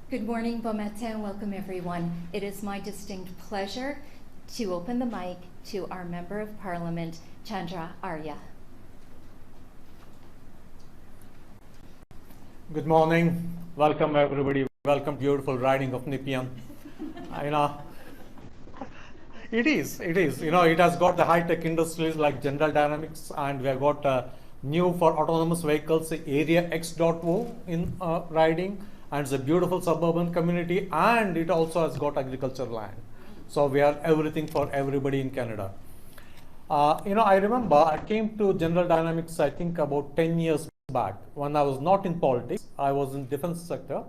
Good morning, bon matin, welcome everyone. It is my distinct pleasure to open the mic to our Member of Parliament, Chandra Arya. Good morning, welcome everybody, welcome beautiful riding of Nepean. It is, it has got the high-tech industries like General Dynamics, and we have got new for autonomous vehicles, Area X.O in riding, and it's a beautiful suburban community, and it also has got agricultural land. So we are everything for everybody in Canada. I remember I came to General Dynamics, I think about 10 years back, when I was not in politics, I was in defense sector.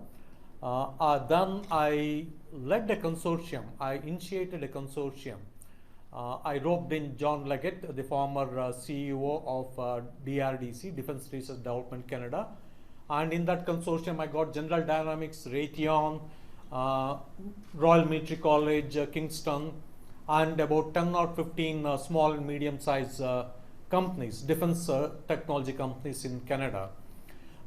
Then I led a consortium, I initiated a consortium. I roped in John Leggett, the former CEO of DRDC, Defence Research Development Canada. And in that consortium, I got General Dynamics, Raytheon, Royal Military College, Kingston, and about 10 or 15 small and medium-sized companies, defense technology companies in Canada.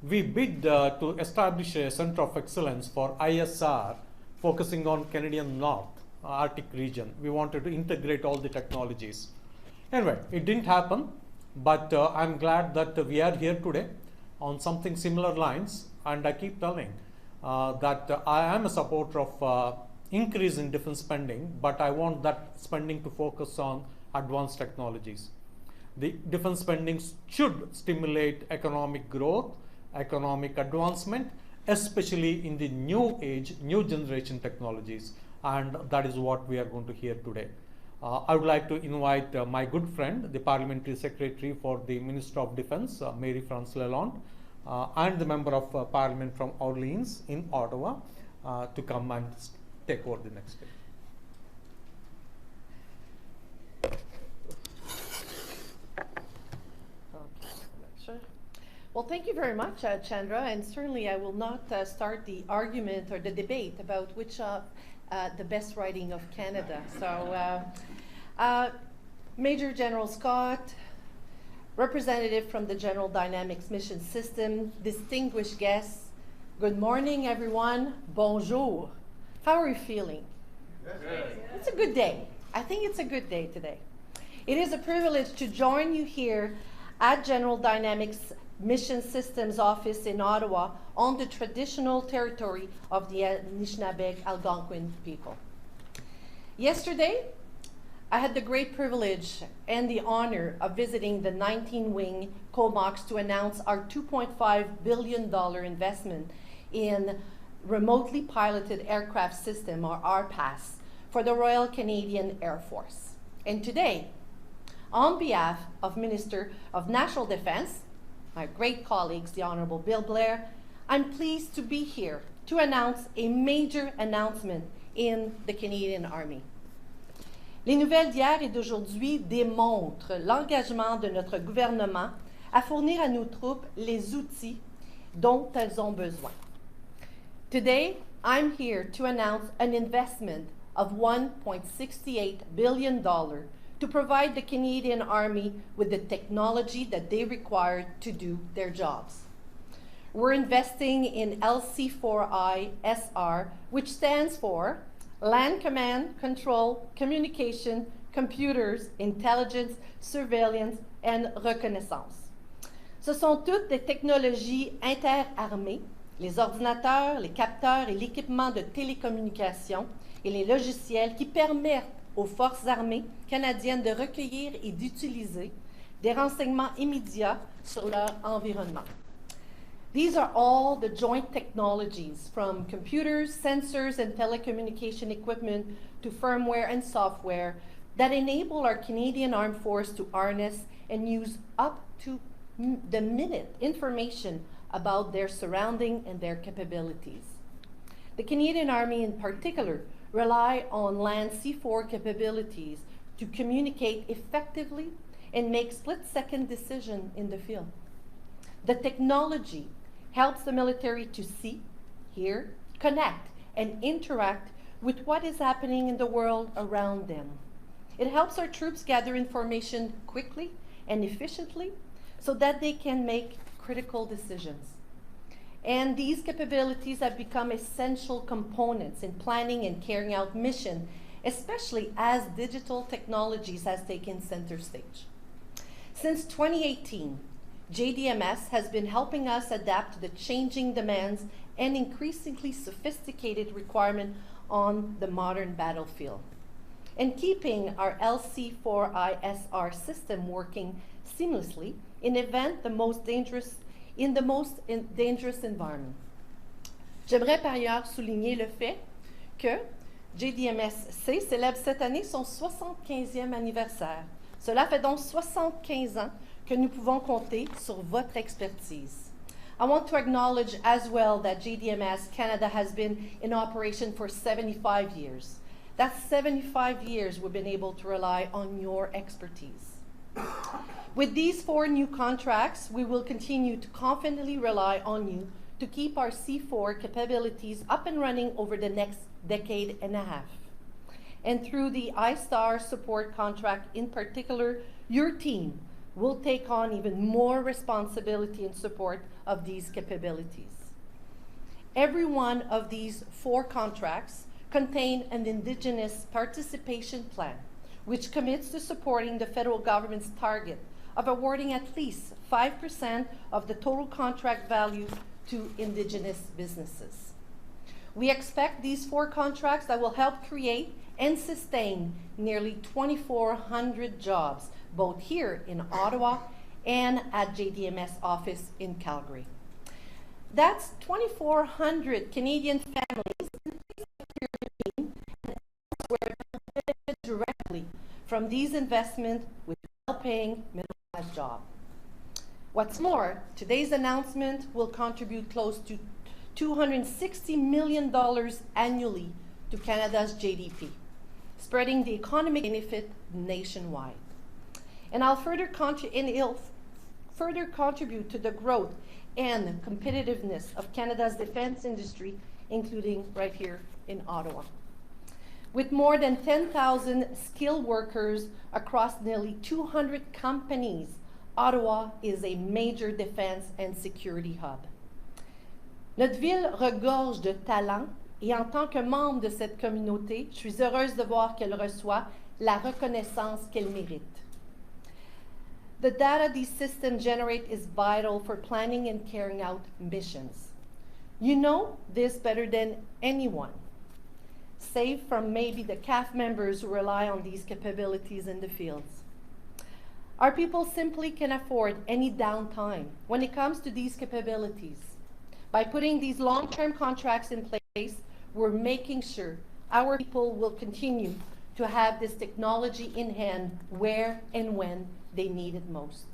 We bid to establish a center of excellence for ISR, focusing on Canadian North, Arctic region. We wanted to integrate all the technologies. Anyway, it didn't happen, but I'm glad that we are here today on something similar lines, and I keep telling that I am a supporter of increase in defense spending, but I want that spending to focus on advanced technologies. The defense spending should stimulate economic growth, economic advancement, especially in the new age, new generation technologies, and that is what we are going to hear today. I would like to invite my good friend, the Parliamentary Secretary for the Minister of Defence, Marie-France Lalonde, and the Member of Parliament from Orleans in Ottawa to come and take over the next step. Well, thank you very much, Chandra, and certainly I will not start the argument or the debate about which of the best riding of Canada. So, Major General Scott, representative from the General Dynamics Mission System, distinguished guests, good morning, everyone. Bonjour. How are you feeling? Good. It's a good day. I think it's a good day today. It is a privilege to join you here at General Dynamics Mission Systems office in Ottawa on the traditional territory of the Anishinaabe Algonquin people. Yesterday, I had the great privilege and the honor of visiting the 19-wing Comox to announce our $2.5 billion investment in remotely piloted aircraft system, or RPAS, for the Royal Canadian Air Force. And today, on behalf of Minister of National Defence, my great colleagues, the Honourable Bill Blair, I'm pleased to be here to announce a major announcement in the Canadian Army. Les nouvelles d'hier et d'aujourd'hui démontrent l'engagement de notre gouvernement à fournir à nos troupes les outils dont elles ont besoin. Today, I'm here to announce an investment of $1.68 billion to provide the Canadian Army with the technology that they require to do their jobs. We're investing in LC4I-SR, which stands for Land Command, Control, Communication, Computers, Intelligence, Surveillance, and Reconnaissance. Ce sont toutes des technologies interarmées, les ordinateurs, les capteurs et l'équipement de télécommunication et les logiciels qui permettent aux forces armées canadiennes de recueillir et d'utiliser des renseignements immédiats sur leur environnement. These are all the joint technologies, from computers, sensors, and telecommunication equipment to firmware and software, that enable our Canadian Armed Force to harness and use up to the minute information about their surrounding and their capabilities. The Canadian Army in particular rely on Land C4 capabilities to communicate effectively and make split-second decisions in the field. The technology helps the military to see, hear, connect, and interact with what is happening in the world around them. It helps our troops gather information quickly and efficiently so that they can make critical decisions. And these capabilities have become essential components in planning and carrying out mission, especially as digital technologies has taken center stage. Since 2018, JDMS has been helping us adapt to the changing demands and increasingly sophisticated requirements on the modern battlefield, and keeping our LC4ISR system working seamlessly in the most dangerous environment. J'aimerais par ailleurs souligner le fait que JDMS-C célèbre cette année son 75e anniversaire. Cela fait donc 75 ans que nous pouvons compter sur votre expertise. I want to acknowledge as well that JDMS Canada has been in operation for 75 years. That's 75 years we've been able to rely on your expertise. With these 4 new contracts, we will continue to confidently rely on you to keep our C4 capabilities up and running over the next decade and a half. And through the I-STAR support contract in particular, your team will take on even more responsibility and support of these capabilities. Every one of these 4 contracts contain an Indigenous participation plan, which commits to supporting the federal government's target of awarding at least 5% of the total contract value to Indigenous businesses. We expect these 4 contracts that will help create and sustain nearly 2,400 jobs, both here in Ottawa and at JDMS office in Calgary. That's 2,400 Canadian families and elsewhere benefit directly from these investments with well-paying middle-class jobs. What's more, today's announcement will contribute close to $260 million annually to Canada's GDP, spreading the economic benefit nationwide. And it'll further contribute to the growth and competitiveness of Canada's defense industry, including right here in Ottawa. With more than 10,000 skilled workers across nearly 200 companies, Ottawa is a major defense and security hub. Notre ville regorge de talents et en tant que membre de cette communauté, je suis heureuse de voir qu'elle reçoit la reconnaissance qu'elle mérite. The data these systems generate is vital for planning and carrying out missions. You know this better than anyone, save from maybe the CAF members who rely on these capabilities in the fields. Our people simply can afford any downtime when it comes to these capabilities. By putting these long-term contracts in place, we're making sure our people will continue to have this technology in hand where and when they need it most.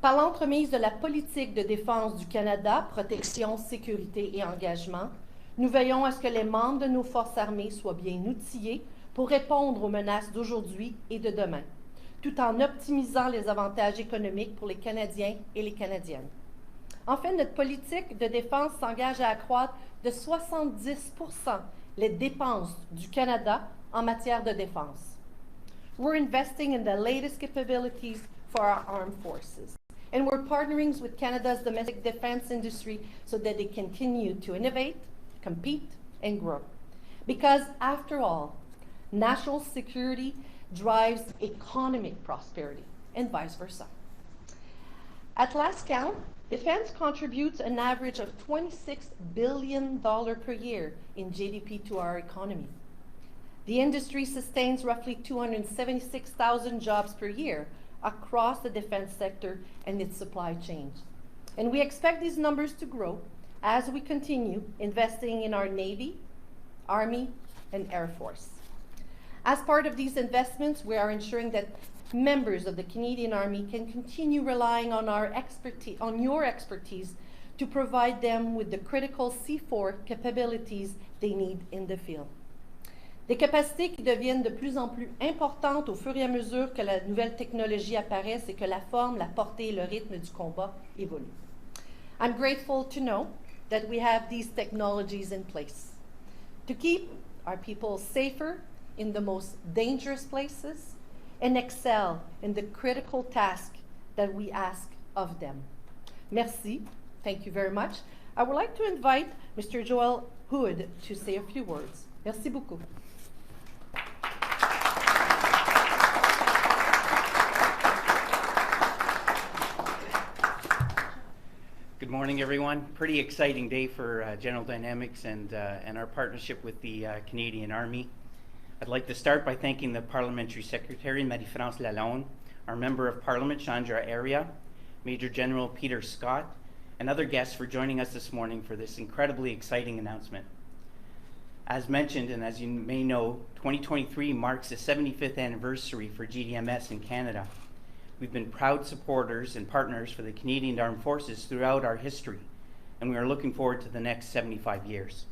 Par l'entremise de la politique de défense du Canada, protection, sécurité et engagement, nous veillons à ce que les membres de nos forces armées soient bien outillés pour répondre aux menaces d'aujourd'hui et de demain, tout en optimisant les avantages économiques pour les Canadiens et les Canadiennes. Enfin, notre politique de défense s'engage à accroître de 70% les dépenses du Canada en matière de défense. We're investing in the latest capabilities for our armed forces, and we're partnering with Canada's domestic defense industry so that they continue to innovate, compete, and grow. Because after all, national security drives economic prosperity, and vice versa. At last count, defense contributes an average of $26 billion per year in GDP to our economy. The industry sustains roughly 276,000 jobs per year across the defense sector and its supply chains. And we expect these numbers to grow as we continue investing in our Navy, Army, and Air Force. As part of these investments, we are ensuring that members of the Canadian Army can continue relying on your expertise to provide them with the critical C4 capabilities they need in the field. Des capacités qui deviennent de plus en plus importantes au fur et à mesure que la nouvelle technologie apparaisse et que la forme, la portée et le rythme du combat évoluent. I'm grateful to know that we have these technologies in place to keep our people safer in the most dangerous places and excel in the critical task that we ask of them. Merci. Thank you very much. I would like to invite Mr. Joel Houde to say a few words. Merci beaucoup. Good morning, everyone. Pretty exciting day for General Dynamics and our partnership with the Canadian Army. I'd like to start by thanking the Parliamentary Secretary, Marie-France Lalonde, our Member of Parliament, Chandra Arya, Major-General Peter Scott, and other guests for joining us this morning for this incredibly exciting announcement. As mentioned, and as you may know, 2023 marks the 75th anniversary for GDMS in Canada. We've been proud supporters and partners for the Canadian Armed Forces throughout our history, and we are looking forward to the next 75 years.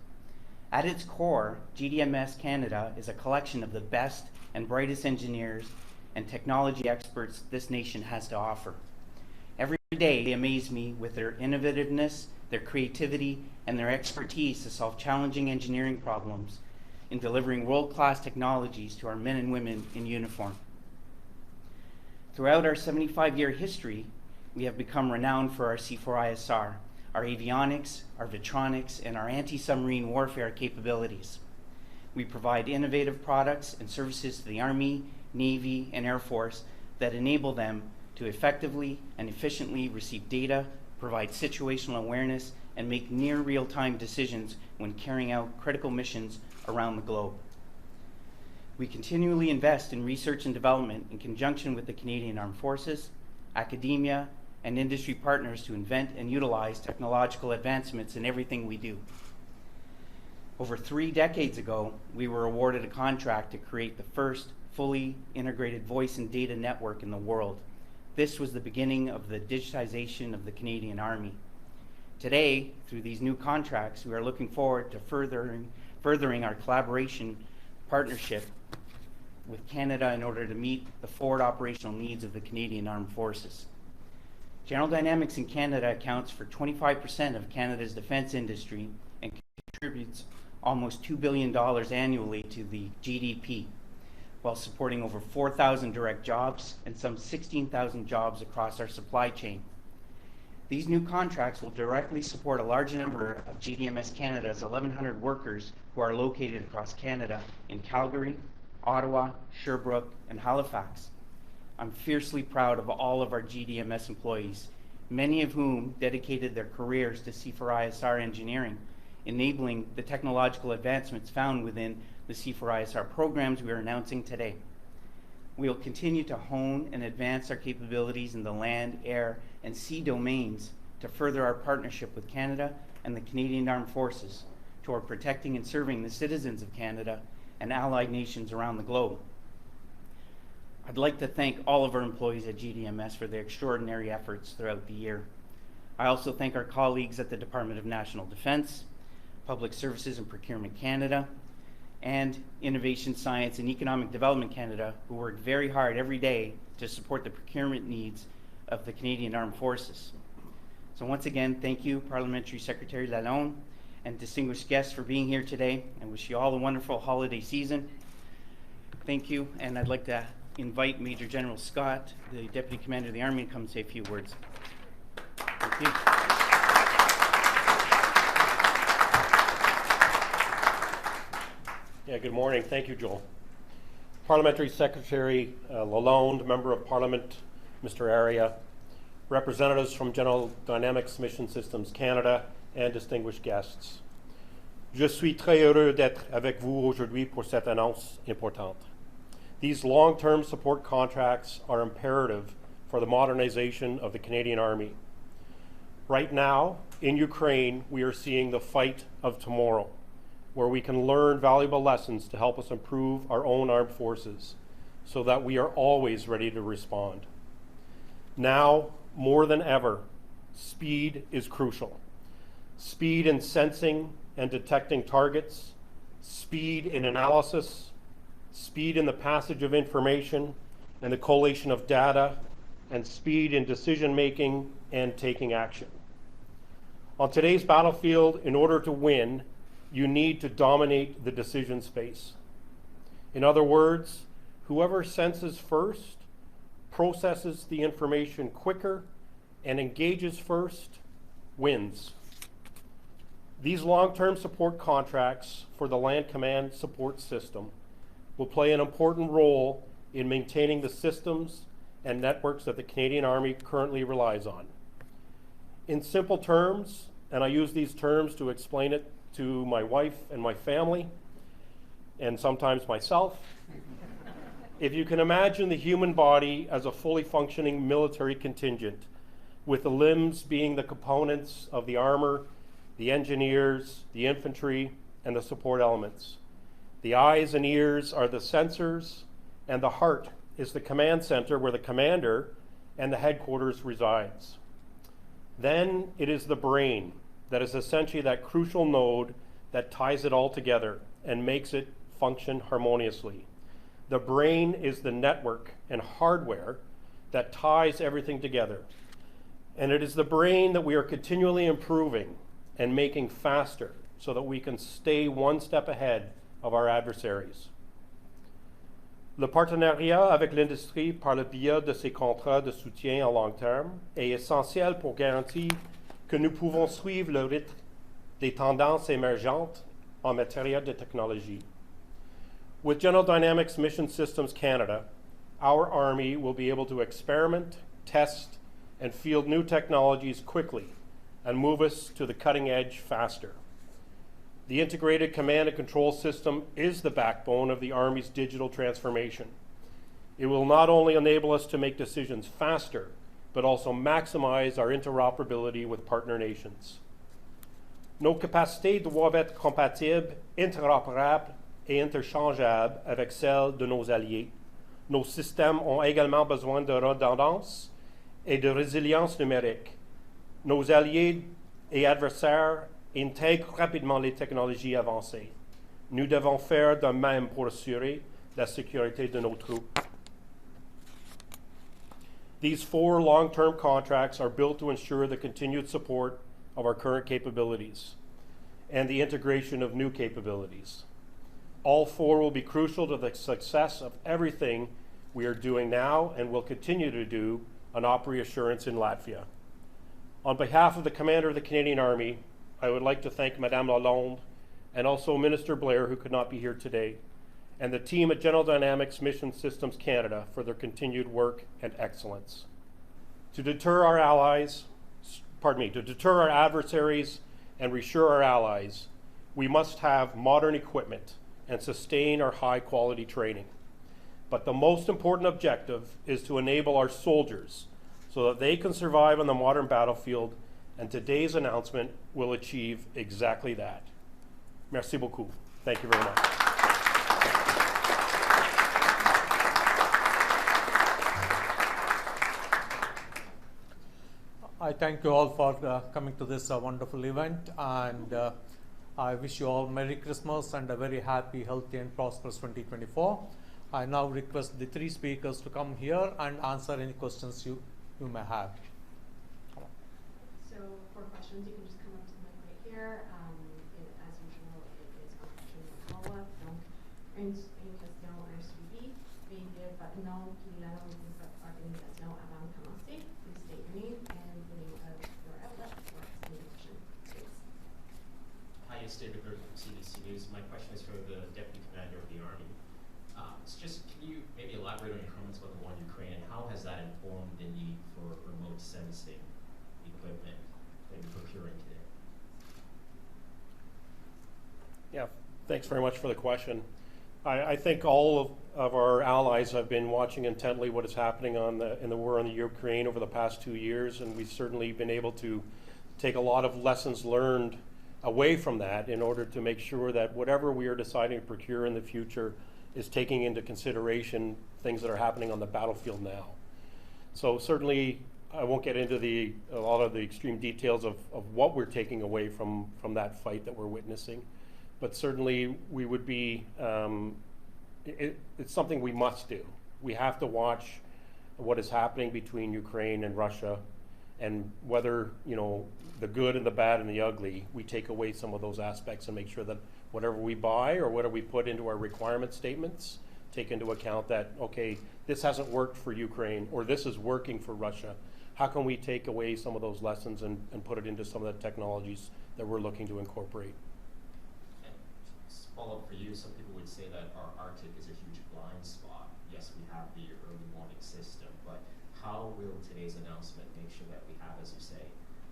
At its core, GDMS Canada is a collection of the best and brightest engineers and technology experts this nation has to offer. Every day, they amaze me with their innovativeness, their creativity, and their expertise to solve challenging engineering problems in delivering world-class technologies to our men and women in uniform. Throughout our 75-year history, we have become renowned for our C4ISR, our avionics, our vitronics, and our anti-submarine warfare capabilities. We provide innovative products and services to the Army, Navy, and Air Force that enable them to effectively and efficiently receive data, provide situational awareness, and make near real-time decisions when carrying out critical missions around the globe. We continually invest in research and development in conjunction with the Canadian Armed Forces, academia, and industry partners to invent and utilize technological advancements in everything we do. Over 3 decades ago, we were awarded a contract to create the first fully integrated voice and data network in the world. This was the beginning of the digitization of the Canadian Army. Today, through these new contracts, we are looking forward to furthering our collaboration partnership with Canada in order to meet the forward operational needs of the Canadian Armed Forces. General Dynamics in Canada accounts for 25% of Canada's defence industry and contributes almost $2 billion annually to the GDP, while supporting over 4,000 direct jobs and some 16,000 jobs across our supply chain. These new contracts will directly support a large number of GDMS Canada's 1,100 workers who are located across Canada in Calgary, Ottawa, Sherbrooke, and Halifax. I'm fiercely proud of all of our GDMS employees, many of whom dedicated their careers to C4ISR engineering, enabling the technological advancements found within the C4ISR programs we are announcing today. We will continue to hone and advance our capabilities in the land, air, and sea domains to further our partnership with Canada and the Canadian Armed Forces toward protecting and serving the citizens of Canada and allied nations around the globe. I'd like to thank all of our employees at GDMS for their extraordinary efforts throughout the year. I also thank our colleagues at the Department of National Defence, Public Services and Procurement Canada, and Innovation, Science and Economic Development Canada, who work very hard every day to support the procurement needs of the Canadian Armed Forces. So once again, thank you, Parliamentary Secretary Lalonde, and distinguished guests for being here today, and wish you all a wonderful holiday season. Thank you, and I'd like to invite Major General Scott, the Deputy Commander of the Army, to come and say a few words. Thank you. Yeah, good morning. Thank you, Joel. Parliamentary Secretary Lalonde, Member of Parliament Mr. Arya, representatives from General Dynamics Mission Systems Canada, and distinguished guests. Je suis très heureux d'être avec vous aujourd'hui pour cette annonce importante. These long-term support contracts are imperative for the modernization of the Canadian Army. Right now, in Ukraine, we are seeing the fight of tomorrow, where we can learn valuable lessons to help us improve our own armed forces so that we are always ready to respond. Now, more than ever, speed is crucial. Speed in sensing and detecting targets, speed in analysis, speed in the passage of information and the collation of data, and speed in decision-making and taking action. On today's battlefield, in order to win, you need to dominate the decision space. In other words, whoever senses first, processes the information quicker, and engages first, wins. These long-term support contracts for the Land Command Support System will play an important role in maintaining the systems and networks that the Canadian Army currently relies on. In simple terms, and I use these terms to explain it to my wife and my family, and sometimes myself, if you can imagine the human body as a fully functioning military contingent, with the limbs being the components of the armor, the engineers, the infantry, and the support elements. The eyes and ears are the sensors, and the heart is the command center where the commander and the headquarters resides. Then it is the brain that is essentially that crucial node that ties it all together and makes it function harmoniously. The brain is the network and hardware that ties everything together. And it is the brain that we are continually improving and making faster so that we can stay one step ahead of our adversaries. Le partenariat avec l'industrie par le biais de ces contrats de soutien à long terme est essentiel pour garantir que nous pouvons suivre le rythme des tendances émergentes en matière de technologie. With General Dynamics Mission Systems Canada, our Army will be able to experiment, test, and field new technologies quickly and move us to the cutting edge faster. The integrated command and control system is the backbone of the Army's digital transformation. It will not only enable us to make decisions faster, but also maximize our interoperability with partner nations. Nos capacités doivent être compatibles, interopérables et interchangeables avec celles de nos alliés. Nos systèmes ont également besoin de redondance et de résilience numérique. Nos alliés et adversaires intègrent rapidement les technologies avancées. Nous devons faire de même pour assurer la sécurité de nos troupes. These 4 long-term contracts are built to ensure the continued support of our current capabilities and the integration of new capabilities. All 4 will be crucial to the success of everything we are doing now and will continue to do on op reassurance in Latvia. On behalf of the Commander of the Canadian Army, I would like to thank Madame Lalonde and also Minister Blair, who could not be here today, and the team at General Dynamics Mission Systems Canada for their continued work and excellence. To deter our adversaries and reassure our allies, we must have modern equipment and sustain our high-quality training. But the most important objective is to enable our soldiers so that they can survive on the modern battlefield, and today's announcement will achieve exactly that. Merci beaucoup. Thank you very much. I thank you all for coming to this wonderful event, and I wish you all Merry Christmas and a very happy, healthy and prosperous 2024. I now request the 3 speakers to come here and answer any questions you may have. So for questions, you can just come up to the mic right here. As usual, it is a question of follow-up. Donc, une question, un suivi. Veuillez dire votre nom puis la nom de votre organisation avant de commencer. Please state your name and the name of your outlet for asking the question. Please. Hi, it's David Berg from CBC News. My question is for the Deputy Commander of the Army. It's just, can you maybe elaborate on your comments about the war in Ukraine, and how has that informed the need for remote sensing equipment that you're procuring today? Yeah, thanks very much for the question. I think all of our allies have been watching intently what is happening in the war in the Ukraine over the past 2 years, and we've certainly been able to take a lot of lessons learned away from that in order to make sure that whatever we are deciding to procure in the future is taking into consideration things that are happening on the battlefield now. So certainly, I won't get into a lot of the extreme details of what we're taking away from that fight that we're witnessing, but certainly we would be, it's something we must do. We have to watch what is happening between Ukraine and Russia, and whether, the good and the bad and the ugly, we take away some of those aspects and make sure that whatever we buy or whatever we put into our requirement statements take into account that, okay, this hasn't worked for Ukraine, or this is working for Russia. How can we take away some of those lessons and put it into some of the technologies that we're looking to incorporate. And just follow up for you, some people would say that our Arctic is a huge blind spot. Yes, we have the early warning system, but how will today's announcement make sure that we have, as you say,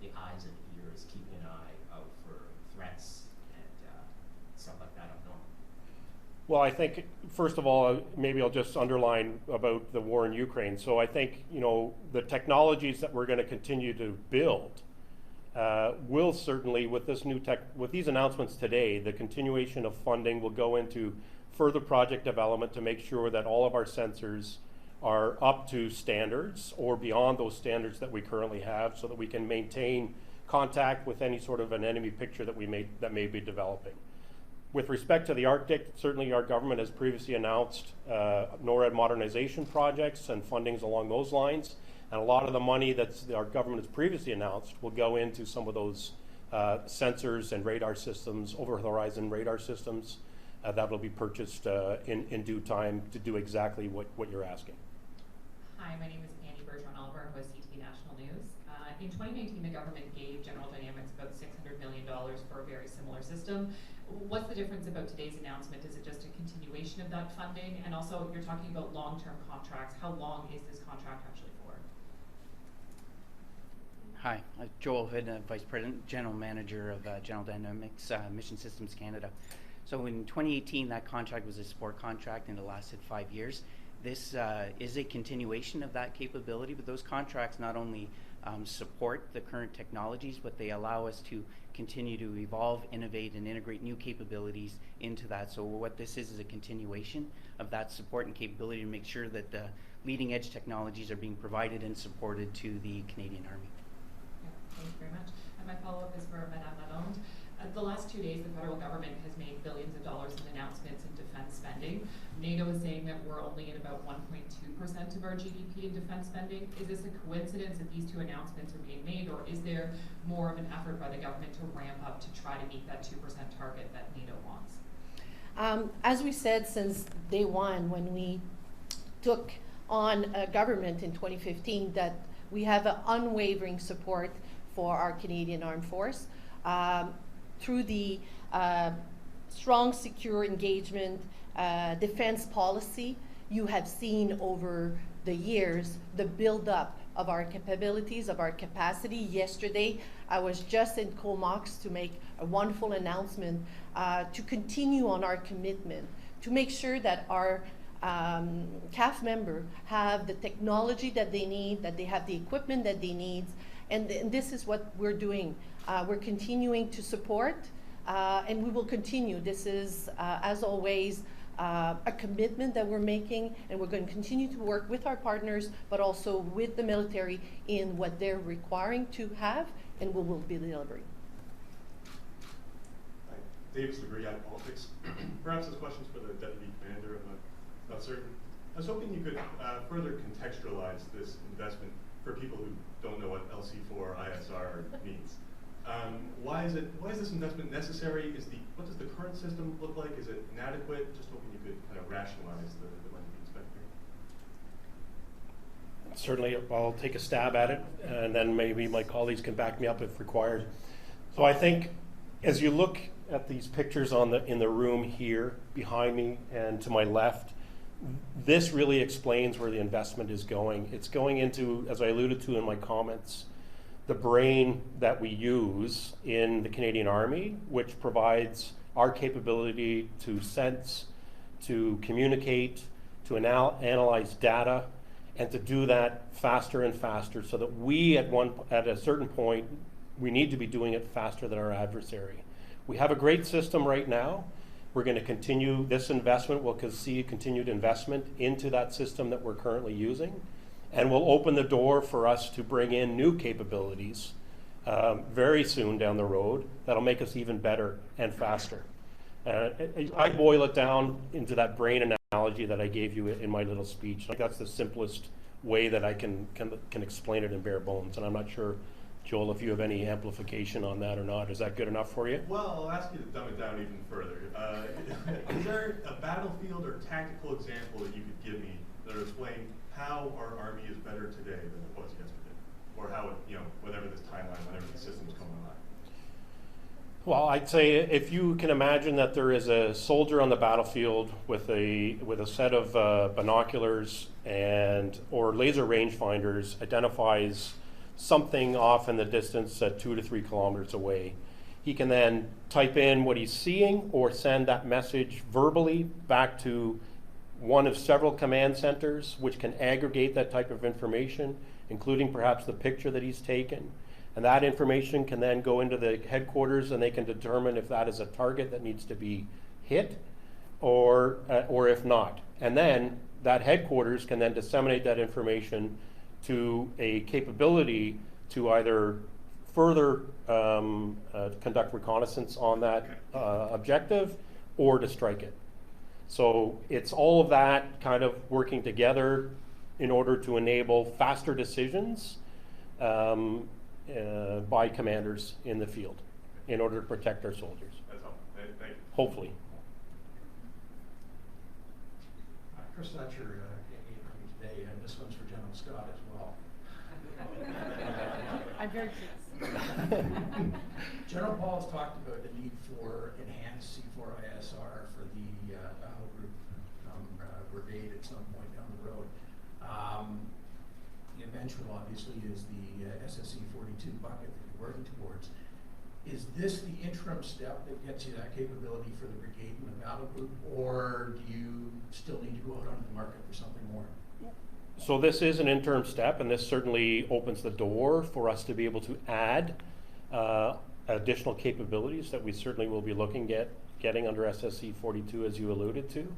the eyes and ears, keeping an eye out for threats and stuff like that up north? Well, I think, first of all, maybe I'll just underline about the war in Ukraine. So I think, you know, the technologies that we're going to continue to build will certainly, with this new with these announcements today, the continuation of funding will go into further project development to make sure that all of our sensors are up to standards or beyond those standards that we currently have, so that we can maintain contact with any sort of an enemy picture that may be developing. With respect to the Arctic, certainly our government has previously announced NORAD modernization projects and fundings along those lines. And a lot of the money that our government has previously announced will go into some of those sensors and radar systems, over-the-horizon radar systems that will be purchased in due time to do exactly what you're asking. Hi, my name is Annie Bergeron-Oliver. I'm with CTV National News. In 2019, the government gave General Dynamics about $600 million for a very similar system. What's the difference about today's announcement? Is it just a continuation of that funding? And also, you're talking about long-term contracts. How long is this contract actually for? Hi, Joel Houde, Vice President, General Manager of General Dynamics Mission Systems Canada. So in 2018, that contract was a support contract and it lasted 5 years. This is a continuation of that capability, but those contracts not only support the current technologies, but they allow us to continue to evolve, innovate, and integrate new capabilities into that. So what this is a continuation of that support and capability to make sure that the leading edge technologies are being provided and supported to the Canadian Army. Yeah, thank you very much. And my follow-up is for Madame Lalonde. The last 2 days, the federal government has made billions of dollars in announcements in defense spending. NATO is saying that we're only at about 1.2% of our GDP in defense spending. Is this a coincidence that these two announcements are being made, or is there more of an effort by the government to ramp up to try to meet that 2% target that NATO wants? As we said since day one, when we took on government in 2015, that we have an unwavering support for our Canadian Armed Force. Through the strong, secure engagement defense policy, you have seen over the years the build-up of our capabilities, of our capacity. Yesterday, I was just in Comox to make a wonderful announcement to continue on our commitment, to make sure that our CAF member have the technology that they need, that they have the equipment that they need, and this is what we're doing. We're continuing to support, and we will continue. This is, as always, a commitment that we're making, and we're going to continue to work with our partners, but also with the military in what they're requiring to have, and we will be delivering. Hi, Davis LeGree, Politics. Perhaps this question's for the Deputy Commander, I'm not certain. I was hoping you could further contextualize this investment for people who don't know what LC4 ISR means. Why is this investment necessary? What does the current system look like? Is it inadequate? Just hoping you could kind of rationalize the money being spent here. Certainly, I'll take a stab at it, and then maybe my colleagues can back me up if required. So I think as you look at these pictures in the room here behind me and to my left, this really explains where the investment is going. It's going into, as I alluded to in my comments, the brain that we use in the Canadian Army, which provides our capability to sense, to communicate, to analyze data, and to do that faster and faster, so that we at a certain point, we need to be doing it faster than our adversary. We have a great system right now. We're going to continue this investment. We'll see continued investment into that system that we're currently using, and will open the door for us to bring in new capabilities very soon down the road that'll make us even better and faster. I boil it down into that brain analogy that I gave you in my little speech. Like, that's the simplest way that I can explain it in bare bones, and I'm not sure, Joel, if you have any amplification on that or not. Is that good enough for you? Well, I'll ask you to dumb it down even further. Is there a battlefield or tactical example that you could give me that would explain how our Army is better today than it was yesterday? Or how it, whatever this timeline, whenever the systems come online? Well, I'd say if you can imagine that there is a soldier on the battlefield with a set of binoculars or laser rangefinders identifies something off in the distance at 2 to 3 kilometers away. He can then type in what he's seeing or send that message verbally back to one of several command centers, which can aggregate that type of information, including perhaps the picture that he's taken. And that information can then go into the headquarters, and they can determine if that is a target that needs to be hit or if not. And then that headquarters can then disseminate that information to a capability to either further conduct reconnaissance on that objective or to strike it. So it's all of that kind of working together in order to enable faster decisions by commanders in the field in order to protect our soldiers. That's all. Thank you. Hopefully. Chris Thatcher came today, and this one's for General Scott as well. I'm very pleased. General Paul has talked about the need for enhanced C4ISR for the Houde group brigade at some point down the road. The eventual, obviously, is the SSE 42 bucket that you're working towards. Is this the interim step that gets you that capability for the brigade and the battle group, or do you still need to go out onto the market for something more? So this is an interim step, and this certainly opens the door for us to be able to add additional capabilities that we certainly will be looking at getting under SSE 42, as you alluded to.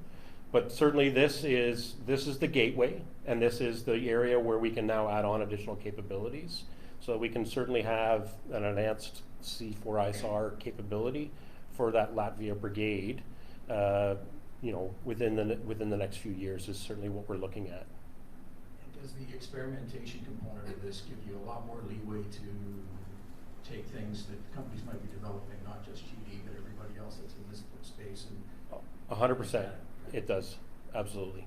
But certainly this is the gateway, and this is the area where we can now add on additional capabilities. So we can certainly have an enhanced C4ISR capability for that Latvia brigade, within the next few years is certainly what we're looking at. And does the experimentation component of this give you a lot more leeway to take things that companies might be developing, not just GD, but everybody else that's in this space? And 100%. It does, absolutely.